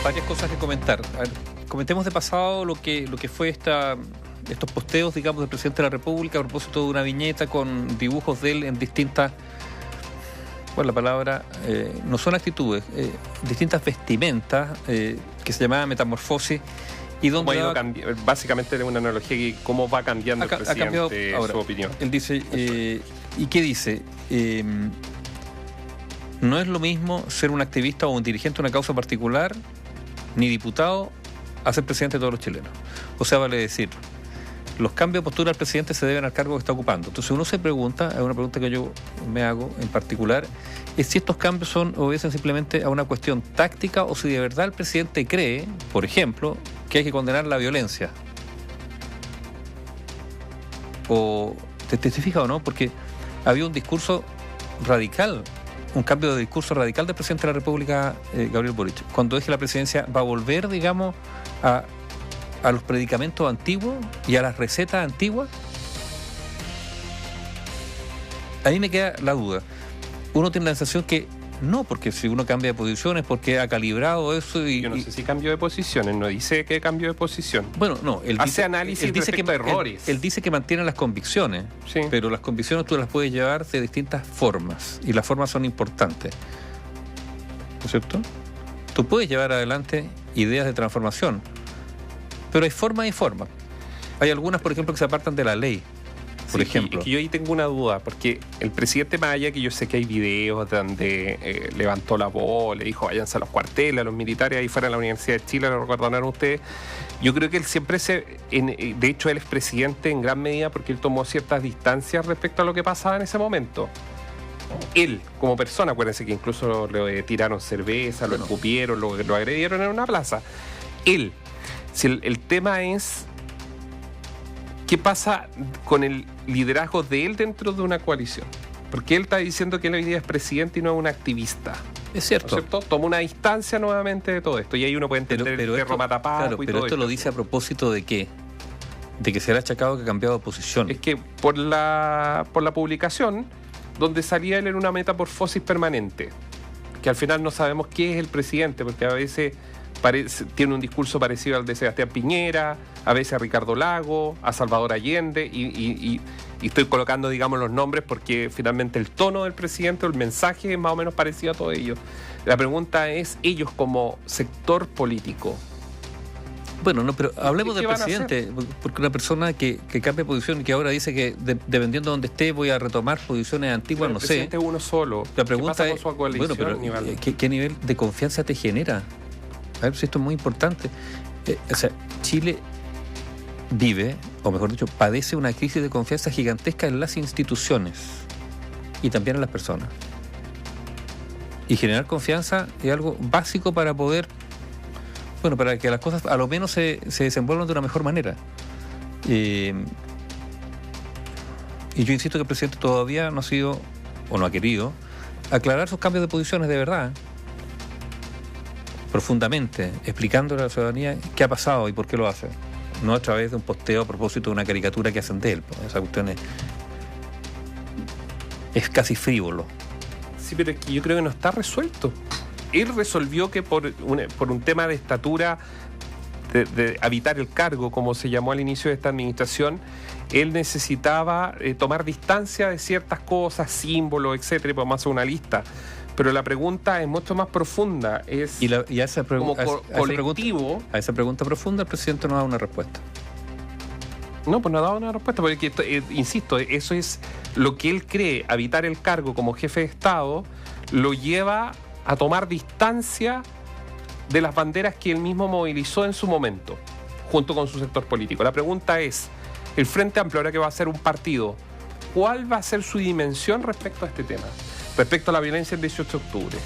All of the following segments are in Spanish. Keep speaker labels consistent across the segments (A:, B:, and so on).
A: varias cosas que comentar. A ver, comentemos de pasado lo que fue estos posteos, digamos, del presidente de la República a propósito de una viñeta con dibujos de él en distintas, bueno, la palabra, no son actitudes, distintas vestimentas, que se llamaba metamorfosis, y donde
B: básicamente es una analogía de cómo va cambiando el presidente su opinión.
A: Él dice, ¿y qué dice? No es lo mismo ser un activista o un dirigente de una causa particular, ni diputado, a ser presidente de todos los chilenos. O sea, vale decir, los cambios de postura del presidente se deben al cargo que está ocupando. Entonces uno se pregunta, es una pregunta que yo me hago en particular, es si estos cambios obedecen simplemente a una cuestión táctica o si de verdad el presidente cree, por ejemplo, que hay que condenar la violencia. O te fijas o no, porque había un discurso radical, un cambio de discurso radical del presidente de la República, Gabriel Boric. Cuando deje la presidencia va a volver, digamos, a los predicamentos antiguos y a las recetas antiguas. A mí me queda la duda. Uno tiene la sensación que no, porque si uno cambia de posiciones, porque ha calibrado eso y...
B: Yo no sé si cambio de posiciones, no dice que cambio de posición.
A: Bueno, no, él
B: hace análisis respecto a errores.
A: Él dice que mantiene las convicciones, sí, pero las convicciones tú las puedes llevar de distintas formas, y las formas son importantes. ¿No es cierto? Tú puedes llevar adelante ideas de transformación, pero hay formas y formas. Hay algunas, por ejemplo, que se apartan de la ley. Por ejemplo.
B: Que yo ahí tengo una duda, porque el presidente Maya, que yo sé que hay videos donde levantó la voz, le dijo váyanse a los cuarteles, a los militares ahí fuera de la Universidad de Chile, lo recordarán ustedes. Yo creo que él siempre de hecho él es presidente en gran medida porque él tomó ciertas distancias respecto a lo que pasaba en ese momento. Él, como persona, acuérdense que incluso le tiraron cerveza, lo escupieron, lo agredieron en una plaza. Él, si el tema es... ¿qué pasa con el liderazgo de él dentro de una coalición? Porque él está diciendo que él hoy día es presidente y no es un activista.
A: Es cierto.
B: ¿No es cierto? Toma una distancia nuevamente de todo esto. Y ahí uno puede entender el perro matapaco,
A: claro, y pero todo esto lo dice a propósito de qué. De que será achacado que ha cambiado de posición.
B: Es que por la publicación, donde salía él en una metamorfosis permanente, que al final no sabemos qué es el presidente, porque a veces... tiene un discurso parecido al de Sebastián Piñera, a veces a Ricardo Lagos, a Salvador Allende, y estoy colocando, digamos, los nombres porque finalmente el tono del presidente o el mensaje es más o menos parecido a todo ello. La pregunta es, ellos como sector político.
A: Bueno, no, pero hablemos del presidente, porque una persona que cambia de posición y que ahora dice que dependiendo de donde esté voy a retomar posiciones antiguas, no sé.
B: El presidente es uno solo.
A: La pregunta
B: ¿Qué pasa con su coalición?
A: Bueno, pero ¿qué nivel de confianza te genera? A ver si esto es muy importante. O sea, Chile vive, o mejor dicho, padece una crisis de confianza gigantesca en las instituciones y también en las personas. Y generar confianza es algo básico para poder, bueno, para que las cosas a lo menos se desenvuelvan de una mejor manera. Y yo insisto que el presidente todavía no ha sido, o no ha querido, aclarar sus cambios de posiciones de verdad, profundamente, explicándole a la ciudadanía qué ha pasado y por qué lo hace. No a través de un posteo a propósito de una caricatura que hacen de él. Esa cuestión es casi frívolo.
B: Sí, pero es que yo creo que no está resuelto. Él resolvió que por un tema de estatura, de habitar el cargo, como se llamó al inicio de esta administración, él necesitaba tomar distancia de ciertas cosas, símbolos, etcétera, y podemos hacer una lista. Pero la pregunta es mucho más profunda.
A: A esa pregunta profunda el presidente no da una respuesta.
B: No, pues no ha dado una respuesta, porque, insisto, eso es lo que él cree, habitar el cargo como jefe de Estado, lo lleva a tomar distancia de las banderas que él mismo movilizó en su momento, junto con su sector político. La pregunta es, el Frente Amplio, ahora que va a ser un partido, ¿cuál va a ser su dimensión respecto a este tema? Respecto a la violencia del 18 de octubre,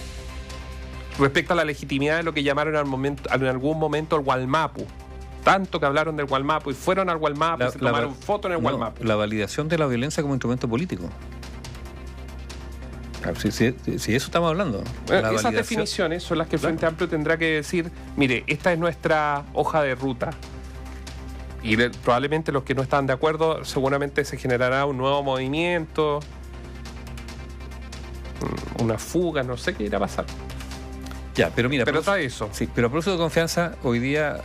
B: respecto a la legitimidad de lo que llamaron en algún momento el Gualmapu, tanto que hablaron del Gualmapu y fueron al Gualmapu y se tomaron fotos en el Gualmapu.
A: La validación de la violencia como instrumento político. Si eso estamos hablando.
B: Bueno, esas definiciones son las que el Frente Amplio tendrá que decir, mire, esta es nuestra hoja de ruta. Y probablemente los que no están de acuerdo, seguramente se generará un nuevo movimiento, una fuga, no sé qué irá a pasar.
A: Ya, pero mira,
B: pero está eso.
A: Sí, pero a propósito de confianza, hoy día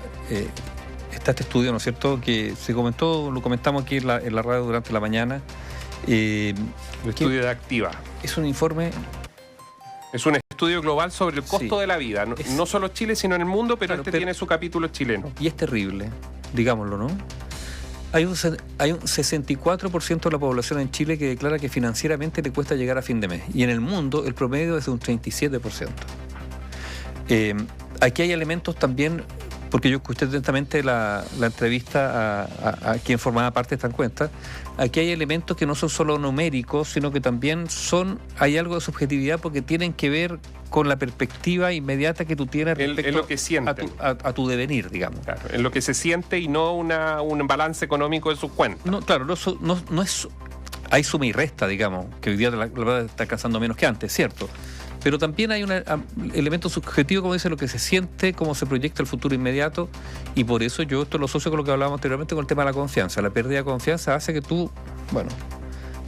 A: está este estudio, ¿no es cierto?, que se comentó, lo comentamos aquí en la radio durante la mañana.
B: El estudio de Activa.
A: Es un informe...
B: Es un estudio global sobre el costo de la vida. No solo Chile, sino en el mundo, pero claro, tiene su capítulo chileno.
A: Y es terrible, digámoslo, ¿no? Hay un 64% de la población en Chile que declara que financieramente le cuesta llegar a fin de mes. Y en el mundo el promedio es de un 37%. Aquí hay elementos también, porque yo escuché atentamente la entrevista a quien formaba parte de esta encuesta. Aquí hay elementos que no son solo numéricos, sino que también hay algo de subjetividad porque tienen que ver con la perspectiva inmediata que tú tienes respecto
B: lo que
A: a tu devenir, digamos.
B: Claro, en lo que se siente y no un balance económico de sus cuentas.
A: No, claro, no es... Hay suma y resta, digamos, que hoy día la verdad está alcanzando menos que antes, ¿cierto? Pero también hay un elemento subjetivo, como dice, lo que se siente, cómo se proyecta el futuro inmediato, y por eso yo esto lo asocio con lo que hablábamos anteriormente con el tema de la confianza. La pérdida de confianza hace que tú,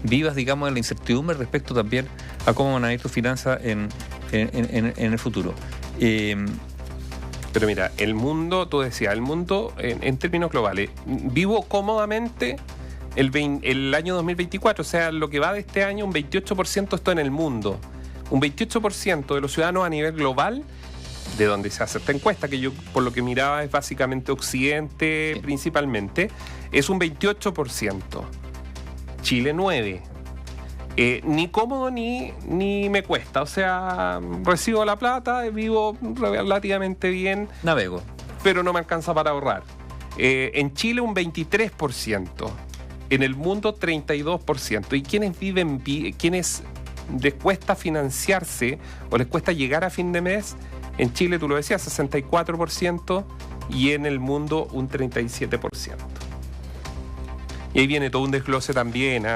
A: vivas, digamos, en la incertidumbre respecto también a cómo van a ir tus finanzas en el futuro.
B: Pero mira, el mundo, tú decías, el mundo en términos globales, vivo cómodamente el año 2024, o sea, lo que va de este año, un 28% esto en el mundo. Un 28% de los ciudadanos a nivel global, de donde se hace esta encuesta, que yo por lo que miraba es básicamente Occidente principalmente, es un 28%. Chile 9%. Ni cómodo ni me cuesta, o sea, recibo la plata, vivo relativamente bien.
A: Navego.
B: Pero no me alcanza para ahorrar. En Chile un 23%. En el mundo 32%. ¿Y quienes viven quienes les cuesta financiarse o les cuesta llegar a fin de mes? En Chile, tú lo decías, 64% y en el mundo un 37%. Y ahí viene todo un desglose también,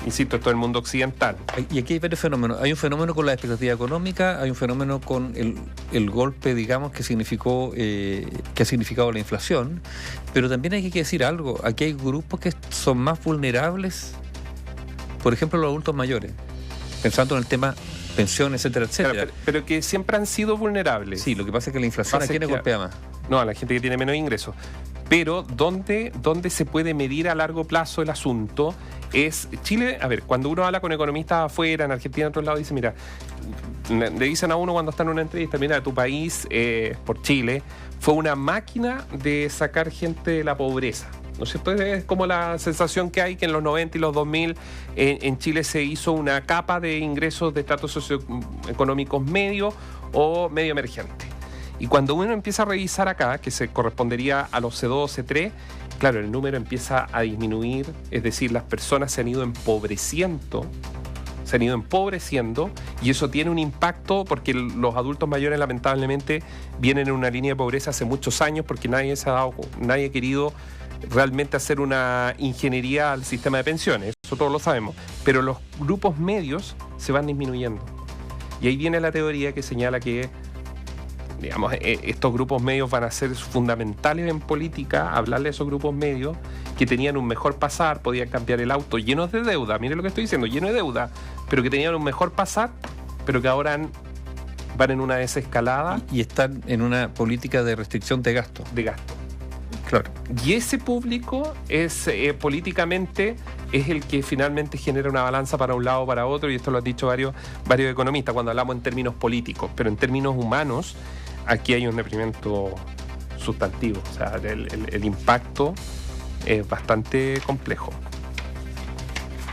B: insisto, todo el mundo occidental.
A: Y aquí hay varios fenómenos. Hay un fenómeno con la expectativa económica, hay un fenómeno con el golpe, digamos, que ha significado la inflación, pero también hay que decir algo. Aquí hay grupos que son más vulnerables, por ejemplo, los adultos mayores, pensando en el tema pensión, etcétera, etcétera.
B: Claro, pero que siempre han sido vulnerables.
A: Sí, lo que pasa es que la inflación a quienes golpea más.
B: No, a la gente que tiene menos ingresos. Pero ¿dónde se puede medir a largo plazo el asunto? Es Chile, a ver, cuando uno habla con economistas afuera, en Argentina, en otros lados, dice, mira, le dicen a uno cuando está en una entrevista, mira, tu país, por Chile, fue una máquina de sacar gente de la pobreza. ¿No es cierto? Es como la sensación que hay que en los 90 y los 2000 en Chile se hizo una capa de ingresos de estratos socioeconómicos medio o medio emergente. Y cuando uno empieza a revisar acá, que se correspondería a los C2, C3, claro, el número empieza a disminuir, es decir, las personas se han ido empobreciendo, y eso tiene un impacto porque los adultos mayores lamentablemente vienen en una línea de pobreza hace muchos años porque nadie ha querido realmente hacer una ingeniería al sistema de pensiones, eso todos lo sabemos, pero los grupos medios se van disminuyendo. Y ahí viene la teoría que señala que, digamos, estos grupos medios van a ser fundamentales en política, hablarle a esos grupos medios que tenían un mejor pasar, podían cambiar el auto llenos de deuda, mire lo que estoy diciendo, lleno de deuda, pero que tenían un mejor pasar, pero que ahora van en una desescalada.
A: Y están en una política de restricción de gasto.
B: Claro. Y ese público es políticamente es el que finalmente genera una balanza para un lado o para otro, y esto lo han dicho varios economistas cuando hablamos en términos políticos, pero en términos humanos aquí hay un deprimento sustantivo, o sea, el impacto es bastante complejo.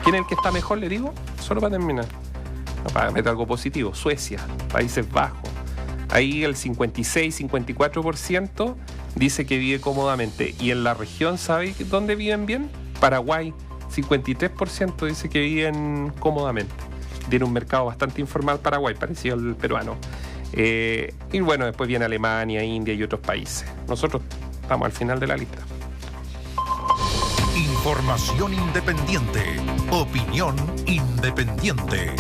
B: ¿Quién es el que está mejor, le digo? Solo para terminar, para meter algo positivo, Suecia, Países Bajos. Ahí el 56-54% dice que vive cómodamente. Y en la región, ¿sabe dónde viven bien? Paraguay, 53% dice que viven cómodamente. Tiene un mercado bastante informal Paraguay, parecido al peruano. Y bueno, después viene Alemania, India y otros países. Nosotros estamos al final de la lista.
C: Información independiente. Opinión independiente.